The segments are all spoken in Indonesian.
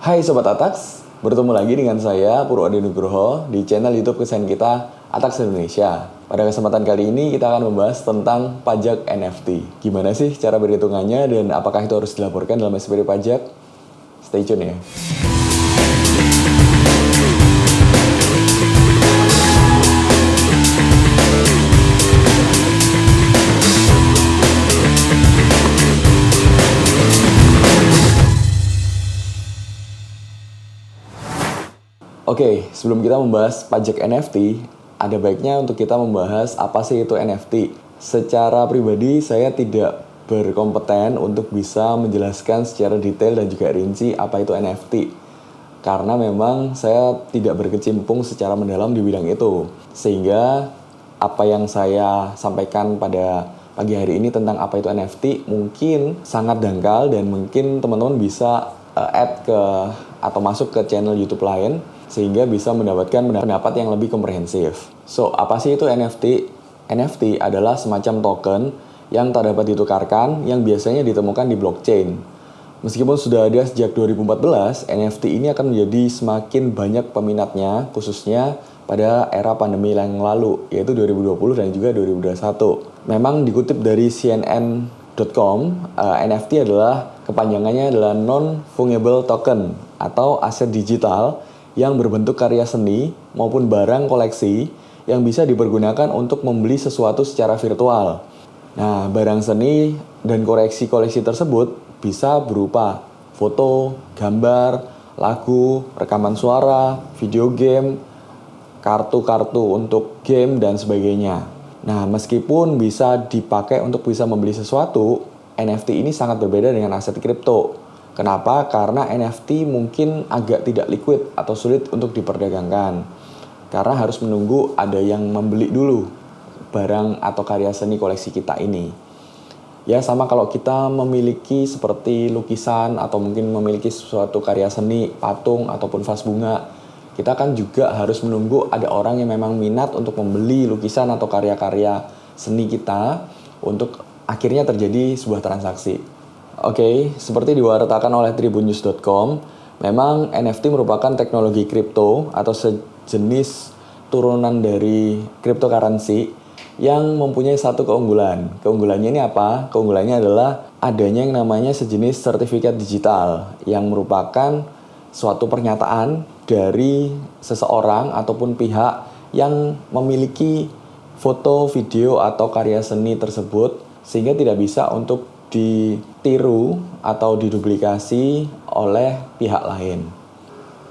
Hai Sobat Atax, bertemu lagi dengan saya Purwadi Nugroho di channel YouTube kesayangan kita Atax Indonesia. Pada kesempatan kali ini kita akan membahas tentang pajak NFT. Gimana sih cara berhitungannya dan apakah itu harus dilaporkan dalam SPT pajak? Stay tune ya. Oke, sebelum kita membahas pajak NFT, ada baiknya untuk kita membahas apa sih itu NFT. Secara pribadi, saya tidak berkompeten untuk bisa menjelaskan secara detail dan juga rinci apa itu NFT. Karena memang saya tidak berkecimpung secara mendalam di bidang itu. Sehingga apa yang saya sampaikan pada pagi hari ini tentang apa itu NFT mungkin sangat dangkal dan mungkin teman-teman bisa add ke atau masuk ke channel YouTube lain sehingga bisa mendapatkan pendapat yang lebih komprehensif. So, apa sih itu NFT? NFT adalah semacam token yang tak dapat ditukarkan yang biasanya ditemukan di blockchain. Meskipun sudah ada sejak 2014, NFT ini akan menjadi semakin banyak peminatnya, khususnya pada era pandemi yang lalu, yaitu 2020 dan juga 2021. Memang dikutip dari CNN.com, NFT adalah kepanjangannya adalah Non-Fungible Token atau aset digital yang berbentuk karya seni maupun barang koleksi yang bisa dipergunakan untuk membeli sesuatu secara virtual. Nah, barang seni dan koleksi tersebut bisa berupa foto, gambar, lagu, rekaman suara, video game, kartu-kartu untuk game, dan sebagainya. Nah, meskipun bisa dipakai untuk bisa membeli sesuatu, NFT ini sangat berbeda dengan aset kripto. Kenapa? Karena NFT mungkin agak tidak liquid atau sulit untuk diperdagangkan. Karena harus menunggu ada yang membeli dulu barang atau karya seni koleksi kita ini. Ya, sama kalau kita memiliki seperti lukisan atau mungkin memiliki suatu karya seni, patung ataupun vas bunga, kita kan juga harus menunggu ada orang yang memang minat untuk membeli lukisan atau karya-karya seni kita untuk akhirnya terjadi sebuah transaksi. Oke, seperti diwartakan oleh tribunnews.com, memang NFT merupakan teknologi kripto atau sejenis turunan dari cryptocurrency yang mempunyai satu keunggulan. Keunggulannya ini apa? Keunggulannya adalah adanya yang namanya sejenis sertifikat digital yang merupakan suatu pernyataan dari seseorang ataupun pihak yang memiliki foto, video, atau karya seni tersebut sehingga tidak bisa untuk ditiru atau diduplikasi oleh pihak lain.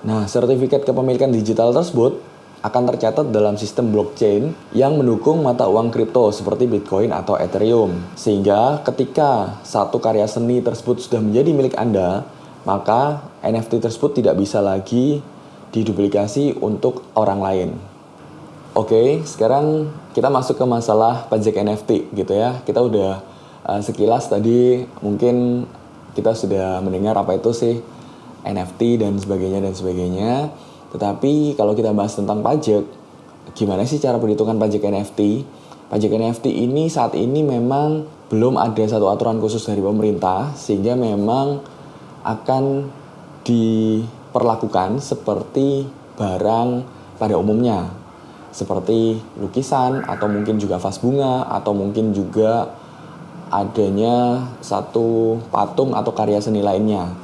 Nah, sertifikat kepemilikan digital tersebut akan tercatat dalam sistem blockchain yang mendukung mata uang kripto seperti Bitcoin atau Ethereum. Sehingga ketika satu karya seni tersebut sudah menjadi milik Anda, maka NFT tersebut tidak bisa lagi diduplikasi untuk orang lain. Oke, sekarang kita masuk ke masalah pajak NFT gitu ya. Kita udah sekilas tadi mungkin kita sudah mendengar apa itu sih NFT dan sebagainya. Tetapi kalau kita bahas tentang pajak, gimana sih cara perhitungan pajak NFT? Pajak NFT ini saat ini memang belum ada satu aturan khusus dari pemerintah sehingga memang akan diperlakukan seperti barang pada umumnya. Seperti lukisan atau mungkin juga vas bunga atau mungkin juga adanya satu patung atau karya seni lainnya.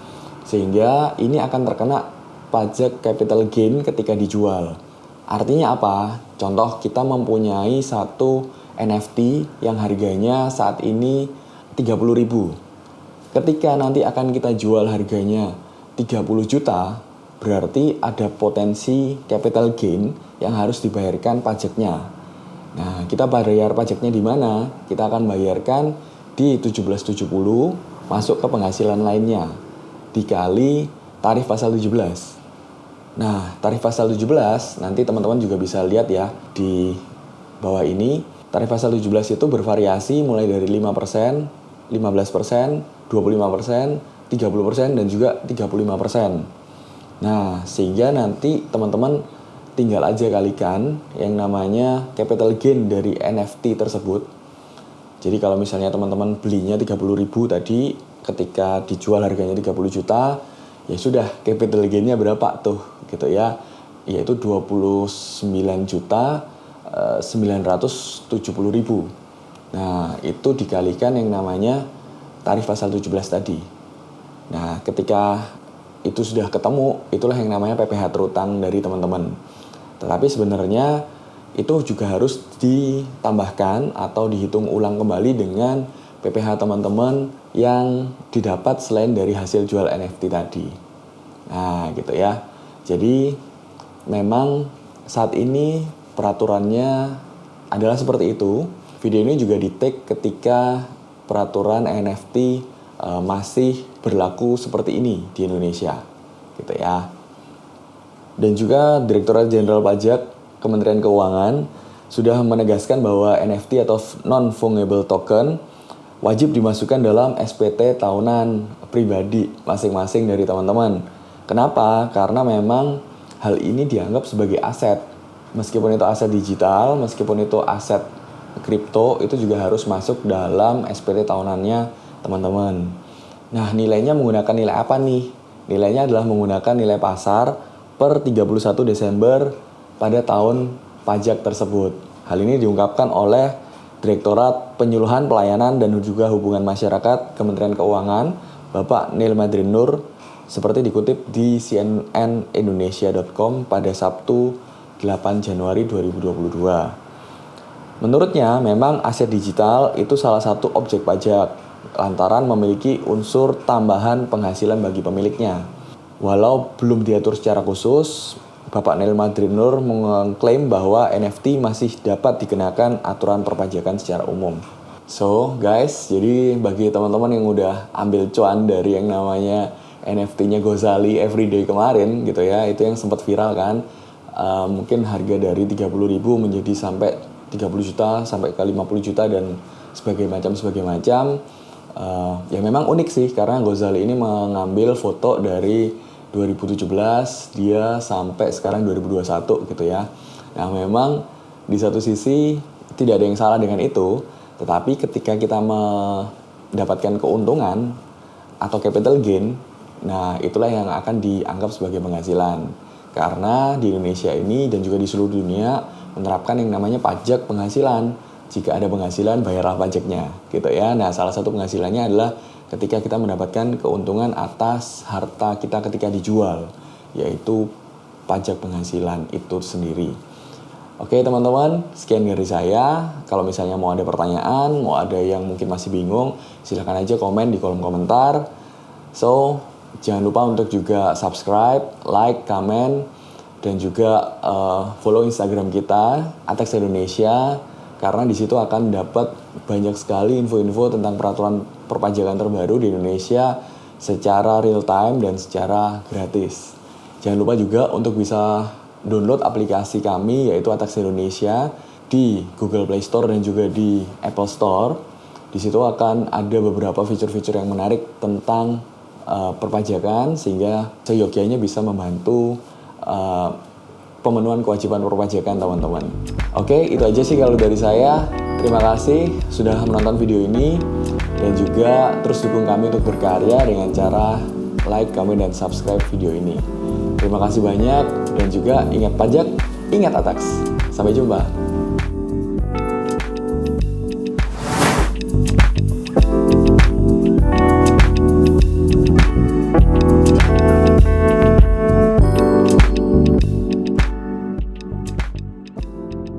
Sehingga ini akan terkena pajak capital gain ketika dijual. Artinya apa? Contoh kita mempunyai satu NFT yang harganya saat ini 30.000. Ketika nanti akan kita jual harganya 30 juta, berarti ada potensi capital gain yang harus dibayarkan pajaknya. Nah, kita bayar pajaknya di mana? Kita akan bayarkan di 1770 masuk ke penghasilan lainnya dikali tarif pasal 17. Nah, tarif pasal 17 nanti teman-teman juga bisa lihat ya di bawah ini. Tarif pasal 17 itu bervariasi mulai dari 5%, 15%, 25%, 30% dan juga 35%. Nah, sehingga nanti teman-teman tinggal aja kalikan yang namanya capital gain dari NFT tersebut. Jadi kalau misalnya teman-teman belinya 30.000 tadi, ketika dijual harganya 30 juta, ya sudah capital gain-nya berapa tuh gitu ya, yaitu 29.970.000. Nah, itu dikalikan yang namanya tarif pasal 17 tadi. Nah, ketika itu sudah ketemu, itulah yang namanya PPh terutang dari teman-teman. Tetapi sebenarnya itu juga harus ditambahkan atau dihitung ulang kembali dengan PPh teman-teman yang didapat selain dari hasil jual NFT tadi. Nah, gitu ya. Jadi, memang saat ini peraturannya adalah seperti itu. Video ini juga di-take ketika peraturan NFT masih berlaku seperti ini di Indonesia, gitu ya. Dan juga Direktorat Jenderal Pajak Kementerian Keuangan sudah menegaskan bahwa NFT atau non-fungible token wajib dimasukkan dalam SPT tahunan pribadi masing-masing dari teman-teman. Kenapa? Karena memang hal ini dianggap sebagai aset. Meskipun itu aset digital, meskipun itu aset kripto, itu juga harus masuk dalam SPT tahunannya teman-teman. Nah, nilainya menggunakan nilai apa nih? Nilainya adalah menggunakan nilai pasar per 31 Desember pada tahun pajak tersebut. Hal ini diungkapkan oleh Direktorat Penyuluhan Pelayanan dan juga Hubungan Masyarakat Kementerian Keuangan, Bapak Neil Madrinur, seperti dikutip di cnnindonesia.com pada Sabtu 8 Januari 2022. Menurutnya, memang aset digital itu salah satu objek pajak, lantaran memiliki unsur tambahan penghasilan bagi pemiliknya. Walau belum diatur secara khusus, Bapak Neil Madrinur mengklaim bahwa NFT masih dapat dikenakan aturan perpajakan secara umum. So, guys, jadi bagi teman-teman yang udah ambil cuan dari yang namanya NFT-nya Gozali Everyday kemarin gitu ya, itu yang sempat viral kan, mungkin harga dari 30.000 menjadi sampai 30 juta sampai ke 50 juta dan sebagai macam. Ya memang unik sih karena Gozali ini mengambil foto dari 2017 dia sampai sekarang 2021 gitu ya. Nah, memang di satu sisi tidak ada yang salah dengan itu, tetapi ketika kita mendapatkan keuntungan atau capital gain, nah itulah yang akan dianggap sebagai penghasilan. Karena di Indonesia ini dan juga di seluruh dunia menerapkan yang namanya pajak penghasilan. Jika ada penghasilan, bayarlah pajaknya, gitu ya. Nah, salah satu penghasilannya adalah ketika kita mendapatkan keuntungan atas harta kita ketika dijual, yaitu pajak penghasilan itu sendiri. Oke, teman-teman, sekian dari saya. Kalau misalnya mau ada pertanyaan, mau ada yang mungkin masih bingung, silahkan aja komen di kolom komentar. So, jangan lupa untuk juga subscribe, like, comment, dan juga follow Instagram kita Atex Indonesia, karena di situ akan dapat banyak sekali info-info tentang peraturan perpajakan terbaru di Indonesia secara real time dan secara gratis. Jangan lupa juga untuk bisa download aplikasi kami yaitu Atex Indonesia di Google Play Store dan juga di Apple Store. Di situ akan ada beberapa fitur-fitur yang menarik tentang perpajakan sehingga seyogyanya bisa membantu pemenuhan kewajiban perpajakan teman-teman. Oke, itu aja sih kalau dari saya. Terima kasih sudah menonton video ini dan juga terus dukung kami untuk berkarya dengan cara like, comment, dan subscribe video ini. Terima kasih banyak dan juga ingat pajak, ingat Atex. Sampai jumpa.